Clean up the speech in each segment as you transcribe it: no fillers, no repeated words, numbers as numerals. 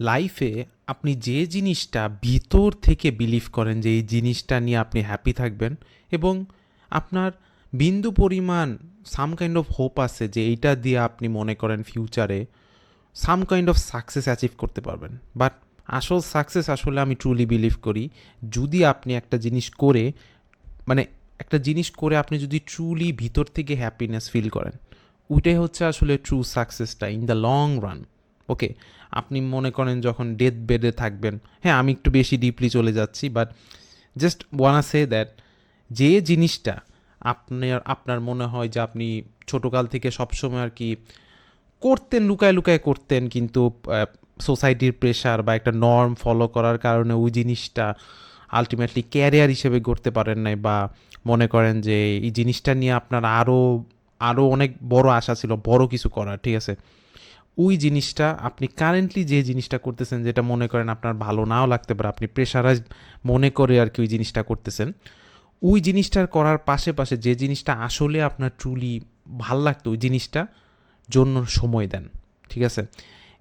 লাইফে আপনি যে জিনিসটা ভিতর থেকে বিলিভ করেন যে এই জিনিসটা নিয়ে আপনি হ্যাপি থাকবেন এবং আপনার বিন্দু পরিমাণ সাম কাইন্ড অফ হোপ আছে যে এইটা দিয়ে আপনি মনে করেন ফিউচারে some kind of success achieve করতে পারবেন। বাট আসল সাকসেস আসলে আমি ট্রুলি বিলিভ করি যদি আপনি একটা জিনিস করে মানে একটা জিনিস করে আপনি যদি ট্রুলি ভিতর থেকে হ্যাপিনেস ফিল করেন, ওইটাই হচ্ছে আসলে ট্রু সাকসেসটা in the long run. Okay, আপনি মনে করেন যখন ডেথ বেডে থাকবেন, হ্যাঁ আমি একটু বেশি ডিপলি চলে যাচ্ছি, বাট জাস্ট ওয়ানা সে দ্যাট যে জিনিসটা আপনার মনে হয় যে আপনি ছোটোকাল থেকে সবসময় আর কি করতেন, লুকায় লুকায় করতেন, কিন্তু সোসাইটির প্রেশার বা একটা নর্ম ফলো করার কারণে ওই জিনিসটা আলটিমেটলি ক্যারিয়ার হিসেবে গড়তে পারেন নাই, বা মনে করেন যে এই জিনিসটা নিয়ে আপনার আরও আরও অনেক বড় আশা ছিল বড় কিছু করার, ঠিক আছে, ওই জিনিসটা আপনি কারেন্টলি যে জিনিসটা করতেছেন যেটা মনে করেন আপনার ভালো নাও লাগতে পারে, আপনি প্রেশারাইজ মনে করে আর কি ওই জিনিসটা করতেছেন, ওই জিনিসটার করার পাশে পাশে যে জিনিসটা আসলে আপনার ট্রুলি ভাল লাগতো ওই জিনিসটা জন্য সময় দেন। ঠিক আছে,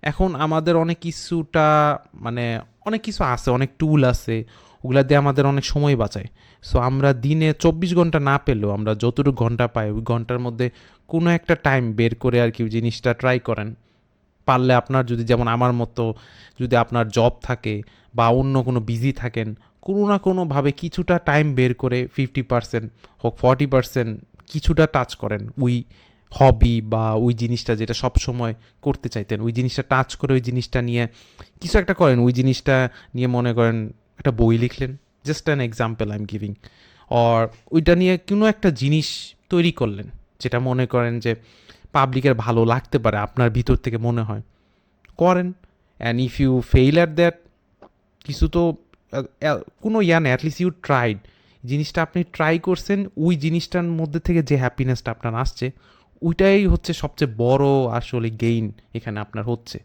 এখন আমাদের অনেক কিছুটা মানে অনেক কিছু আছে, অনেক টুল আছে, ওগুলা দিয়ে আমাদের অনেক সময় বাঁচায়। সো আমরা দিনে 24 ঘন্টা না পেলেও আমরা যতটুকু ঘন্টা পাই ওই ঘন্টার মধ্যে কোনো একটা টাইম বের করে আর কি ওই জিনিসটা ট্রাই করেন। পারলে আপনার যদি যেমন আমার মতো যদি আপনার জব থাকে বা অন্য কোনো বিজি থাকেন, কোনো না কোনোভাবে কিছুটা টাইম বের করে 50% হোক 40% কিছুটা টাচ করেন ওই হবি বা ওই জিনিসটা যেটা সব সময় করতে চাইতেন, ওই জিনিসটা টাচ করে ওই জিনিসটা নিয়ে কিছু একটা করেন, ওই জিনিসটা নিয়ে মনে করেন একটা বই লিখলেন, just an example I am giving, or ওইটা নিয়ে কোনো একটা জিনিস তৈরি করলেন যেটা মনে করেন যে পাবলিকের ভালো লাগতে পারে আপনার ভিতর থেকে মনে হয়, করেন। And if you fail at that, কিছু তো কোনো ইয়া নেই, অ্যাটলিস্ট ইউ ট্রাইড, জিনিসটা আপনি ট্রাই করছেন, ওই জিনিসটার মধ্যে থেকে যে হ্যাপিনেসটা আপনার আসছে ওইটাই হচ্ছে সবচেয়ে বড় আসলে গেইন এখানে আপনার হচ্ছে।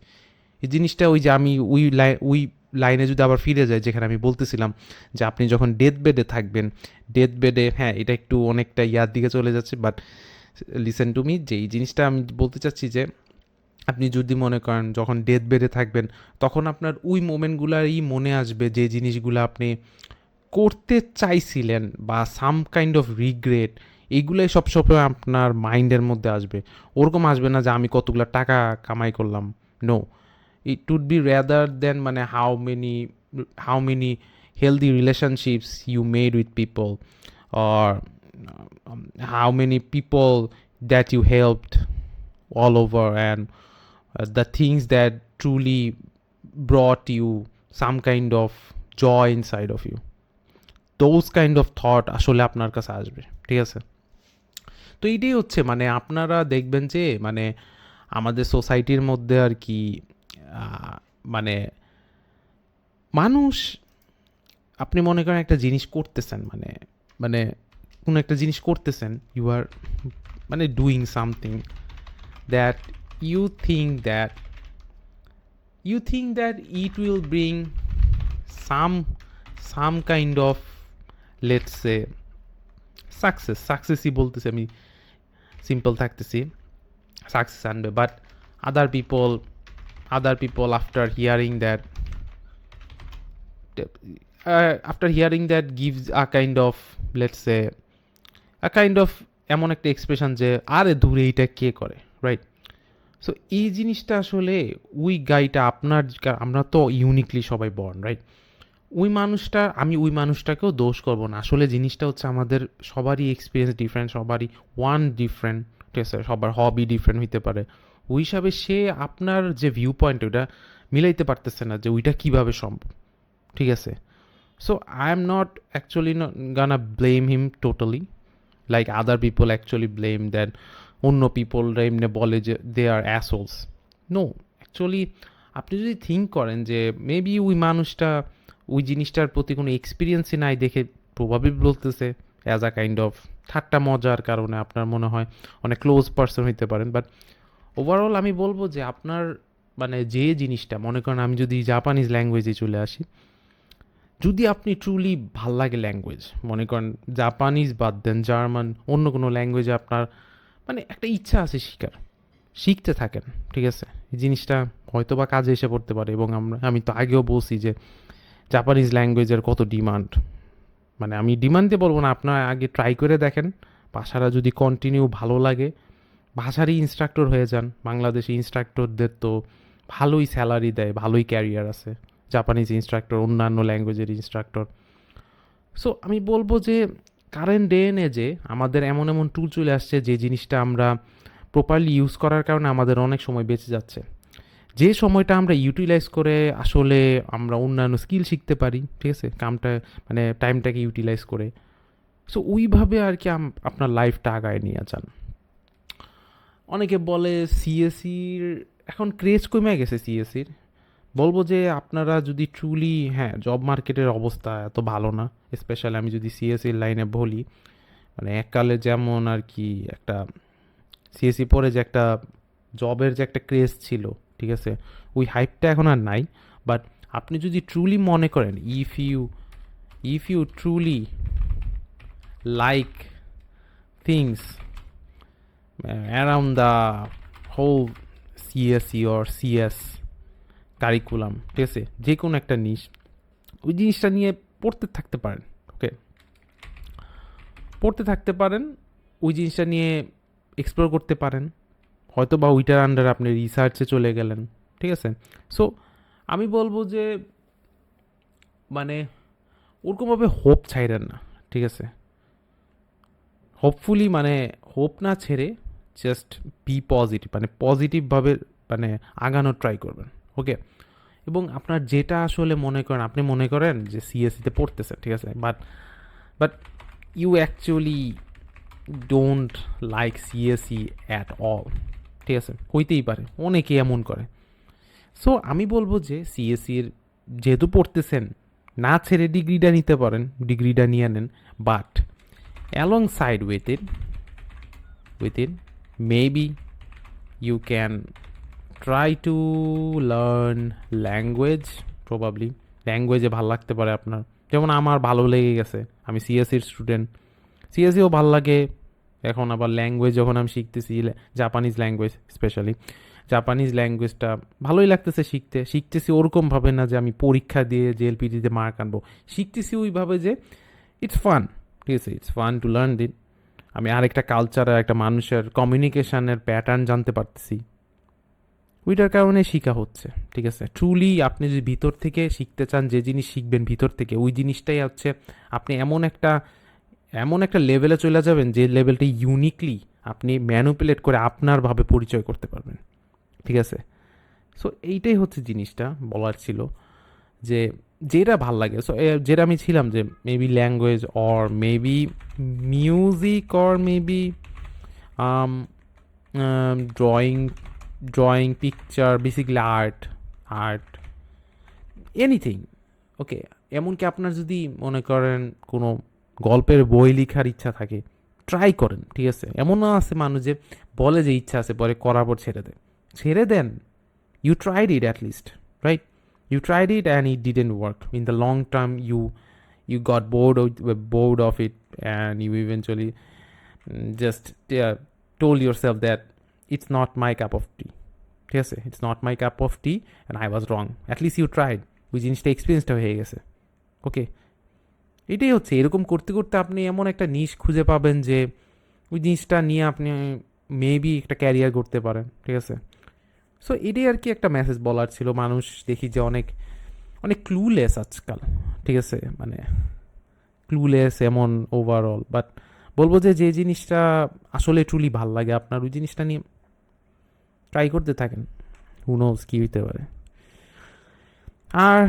এই জিনিসটা ওই যে আমি ওই লাইনে যদি আবার ফিরে যাই যেখানে আমি বলতেছিলাম যে আপনি যখন ডেথ বেডে থাকবেন, ডেথ বেডে, হ্যাঁ এটা একটু অনেকটা ইয়ার দিকে চলে যাচ্ছে, বাট লিসেন টু মি, যে এই জিনিসটা আমি বলতে চাচ্ছি যে আপনি যদি মনে করেন যখন ডেথ বেডে থাকবেন তখন আপনার ওই মোমেন্টগুলোরই মনে আসবে যে জিনিসগুলো আপনি করতে চাইছিলেন বা সাম কাইন্ড অফ রিগ্রেট, এইগুলোই সবসময় আপনার মাইন্ডের মধ্যে আসবে। ওরকম আসবে না যে আমি কতগুলো টাকা কামাই করলাম, no, it would be rather than মানে how many healthy relationships you made with people, or how many people that you helped all over, and the things that truly brought you some kind of joy inside of you, those kind of thought আসলে আপনার কাছে আসবে। ঠিক আছে, তো এইটাই হচ্ছে মানে আপনারা দেখবেন যে মানে আমাদের সোসাইটির মধ্যে আর কি মানে মানুষ, আপনি মনে করেন একটা জিনিস করতেছেন, মানে মানে কোনো একটা জিনিস করতেছেন, ইউ আর মানে doing something that you think that you think that it will bring some some kind of, let's say, সাকসেসই বলতেছি আমি, সিম্পল থাকতেছি, সাকসেস আনবে, but other people other people after hearing that gives a kind of, let's say, a kind of এমন একটা expression যে আরে দূরে এইটা কে করে, রাইট? সো এই জিনিসটা আসলে ওই গাইটা আপনার, আমরা তো ইউনিকলি সবাই বর্ন, রাইট? ওই মানুষটাকেও দোষ করব না, আসলে জিনিসটা হচ্ছে আমাদের সবারই এক্সপিরিয়েন্স ডিফারেন্ট, সবারই ওয়ান ডিফারেন্ট, ঠিক আছে, সবার হবি ডিফারেন্ট হইতে পারে, ওই হিসাবে সে আপনার যে ভিউ পয়েন্ট ওইটা মিলাইতে পারতেছে না যে ওইটা কীভাবে সম্ভব, ঠিক আছে? So I am not actually gonna blame him totally, like other people actually blame that অন্য পিপলরা এমনি বলে যে দে আর অ্যাসোলস। নো, অ্যাকচুয়ালি আপনি যদি থিঙ্ক করেন যে মেবি ওই মানুষটা ওই জিনিসটার প্রতি কোনো এক্সপিরিয়েন্সই নাই দেখে প্রভাবই বলতেছে অ্যাজ আ কাইন্ড অফ ঠাট্টা মজার কারণে আপনার মনে হয় অনেক ক্লোজ পার্সন হইতে পারেন, বাট ওভারঅল আমি বলবো যে আপনার মানে যে জিনিসটা মনে করেন, আমি যদি জাপানিজ ল্যাঙ্গুয়েজে চলে আসি, যদি আপনি ট্রুলি ভাল লাগে ল্যাঙ্গুয়েজ, মনে করেন জাপানিজ বাদ দেন, জার্মান, অন্য কোনো ল্যাঙ্গুয়েজে আপনার মানে একটা ইচ্ছা আছে শিখতে থাকেন, ঠিক আছে, এই জিনিসটা হয়তো বা কাজে এসে পড়তে পারে। এবং আমি তো আগেও বলছি যে জাপানিজ ল্যাঙ্গুয়েজের কত ডিমান্ড, মানে আমি ডিমান্ডে বলবো না, আপনার আগে ট্রাই করে দেখেন, ভাষাটা যদি কন্টিনিউ ভালো লাগে ভাষারই ইনস্ট্রাক্টর হয়ে যান। বাংলাদেশি ইনস্ট্রাক্টরদের তো ভালোই স্যালারি দেয়, ভালোই ক্যারিয়ার আছে, জাপানিজ ইনস্ট্রাক্টর, অন্যান্য ল্যাঙ্গুয়েজের ইনস্ট্রাক্টর। সো আমি বলবো যে কারেন্ট ডে এনে যে আমাদের এমন এমন টুল চলে আসছে যে জিনিসটা আমরা প্রপারলি ইউজ করার কারণে আমাদের অনেক সময় বেঁচে যাচ্ছে। যে সময়টা আমরা ইউটিলাইজ করে আসলে আমরা অন্যান্য স্কিল শিখতে পারি, ঠিক আছে, কামটা মানে টাইমটাকে ইউটিলাইজ করে। সো ওইভাবে আর কি আপনার লাইফটা আগায় নিয়ে যান। অনেকে বলে সিএসির এখন ক্রেজ কমে গেছে সিএসির। বলবো যে আপনারা যদি ট্রুলি, হ্যাঁ, জব মার্কেটের অবস্থা এত ভালো না, স্পেশালি আমি যদি সিএসির লাইনে বলি, মানে এককালে যেমন আর কি একটা সিএসি পরে যে একটা জবের যে একটা ক্রেজ ছিল, ঠিক আছে, ওই হাইপটা এখন আর নাই। বাট আপনি যদি ট্রুলি মনে করেন, if you truly like things around the whole CSC or CS curriculum, ঠিক আছে, যে কোনো একটা নিশ, ওই জিনিসটা নিয়ে পড়তে থাকতে পারেন। ওকে, পড়তে থাকতে পারেন, ওই জিনিসটা নিয়ে এক্সপ্লোর করতে পারেন, হয়তো বা ওইটার আন্ডার আপনি রিসার্চে চলে গেলেন, ঠিক আছে। সো আমি বলবো যে মানে ওরকমভাবে হোপ ছাইরেন না, ঠিক আছে। হোপফুলি মানে হোপ না ছেড়ে জাস্ট বি পজিটিভ, মানে পজিটিভভাবে মানে আগানোর ট্রাই করবেন। ওকে, এবং আপনার যেটা আসলে মনে করেন, আপনি মনে করেন যে সিএসসিতে পড়তেছেন, ঠিক আছে, but you actually don't like CSC at all, ঠিক আছে, হইতেই পারে, অনেকে এমন করে। সো আমি বলবো যে সিএসসির যেহেতু পড়তেছেন, না ছেড়ে ডিগ্রিটা নিতে পারেন, ডিগ্রিটা নিয়ে নেন, but along side with it maybe you can try to learn language. Probably ল্যাঙ্গুয়েজে ভালো লাগতে পারে আপনার, যেমন আমার ভালো লেগে গেছে, আমি সিএসসির স্টুডেন্ট, সিএসসিও ভালো লাগে। এখন আবার ল্যাঙ্গুয়েজ যখন আমি শিখতেছি, জাপানিজ ল্যাঙ্গুয়েজ স্পেশালি, জাপানিজ ল্যাঙ্গুয়েজটা ভালোই লাগতেছে শিখতেছি ওরকমভাবে না যে আমি পরীক্ষা দিয়ে জেএলপিটিতে মার্ক আনবো, শিখতেছি ওইভাবে যে ইটস ফান, ঠিক আছে, ইটস ফান টু লার্ন দিট। আমি আরেকটা কালচারের, একটা মানুষের কমিউনিকেশনের প্যাটার্ন জানতে পারতেছি, ওইটার কারণে শেখা হচ্ছে, ঠিক আছে। ট্রুলি আপনি যদি ভিতর থেকে শিখতে চান, যে জিনিস শিখবেন ভিতর থেকে, ওই জিনিসটাই হচ্ছে আপনি এমন একটা লেভেলে চলে যাবেন যে লেভেলটি ইউনিকলি আপনি ম্যানুপুলেট করে আপনারভাবে পরিচয় করতে পারবেন, ঠিক আছে। সো এইটাই হচ্ছে জিনিসটা বলার ছিল, যে যেটা ভাল লাগে। সো যেটা আমি ছিলাম যে maybe language or maybe music or maybe drawing picture, basically art anything. Okay, এমনকি আপনার যদি মনে করেন কোনো গল্পের বই লেখার ইচ্ছা থাকে, ট্রাই করেন, ঠিক আছে। এমনও আছে মানুষ যে বলে যে ইচ্ছা আছে, পরে করার পর ছেড়ে দেন। You tried it at least, right? You tried it and it didn't work. In the long term, you got bored of it, and you eventually just told yourself that it's not my cup of tea. Yes, it's not my cup of tea, and I was wrong. At least you tried. ওই জিনিসটা এক্সপিরিয়েন্সটা হয়ে গেছে। ওকে, এটাই হচ্ছে, এরকম করতে করতে আপনি এমন একটা নিশ খুঁজে পাবেন যে ওই জিনিসটা নিয়ে আপনি মেবি একটা ক্যারিয়ার করতে পারেন, ঠিক আছে। সো এটাই আর কি একটা মেসেজ বলার ছিল। মানুষ দেখি যে অনেক অনেক ক্লুলেস আজকাল, ঠিক আছে, মানে ক্লুলেস এমন ওভারঅল। বাট বলবো যে যে জিনিসটা আসলে ট্রুলি ভাল লাগে আপনার, ওই জিনিসটা নিয়ে ট্রাই করতে থাকেন, হু নোজ কী হইতে পারে। আর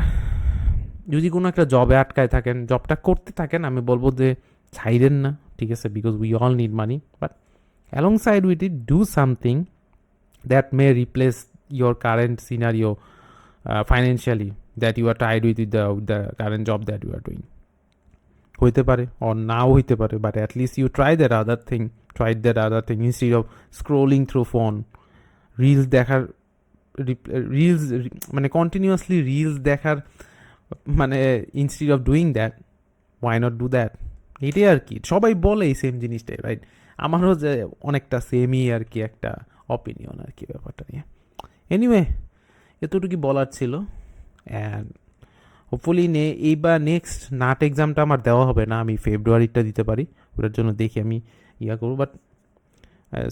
যদি কোনো একটা জবে আটকায় থাকেন, জবটা করতে থাকেন, আমি বলবো যে ছাইরেন না, ঠিক আছে, because we all need money, but along side with it do something that may replace your current scenario financially, that you are tied with the current job that you are doing. হইতে পারে or নাও হইতে পারে, but at least you tried that other thing instead of scrolling through phone, reels দেখার, মানে continuously reels দেখার, মানে instead of doing that, why not do that? এটাই আর কি, সবাই বলে এই সেম জিনিসটাই, রাইট? আমারও যে অনেকটা সেমই আর কি একটা অপিনিয়ন আর কি ব্যাপারটা নিয়ে। এনিওয়ে, এতটুকু বলার ছিল। অ্যান্ড হোপফুলি এইবার নেক্সট নাট এক্সামটা আমার দেওয়া হবে না, আমি ফেব্রুয়ারিটা দিতে পারি, ওটার জন্য দেখি আমি ইয়া করবো। But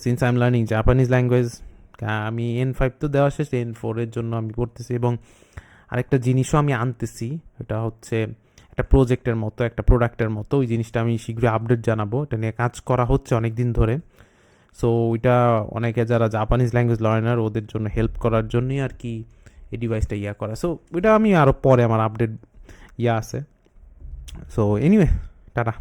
since I am learning Japanese language, আমি N5 তো দেওয়া শেষ, N4-এর জন্য আমি পড়তেছি। এবং আরেকটা জিনিসও আমি আনতেছি, এটা হচ্ছে একটা প্রজেক্টের মতো, একটা প্রোডাক্টের মতো। ওই জিনিসটা আমি শীঘ্রই আপডেট জানাবো, এটা নিয়ে কাজ করা হচ্ছে অনেক দিন ধরে। সো ওইটা অনেকে যারা জাপানিজ ল্যাঙ্গুয়েজ লার্নার ওদের জন্য হেল্প করার জন্যই আর কি এই ডিভাইসটা ইয়া করা। সো ওইটা আমি আরও পরে আমার আপডেট ইয়া আছে। So anyway, tata.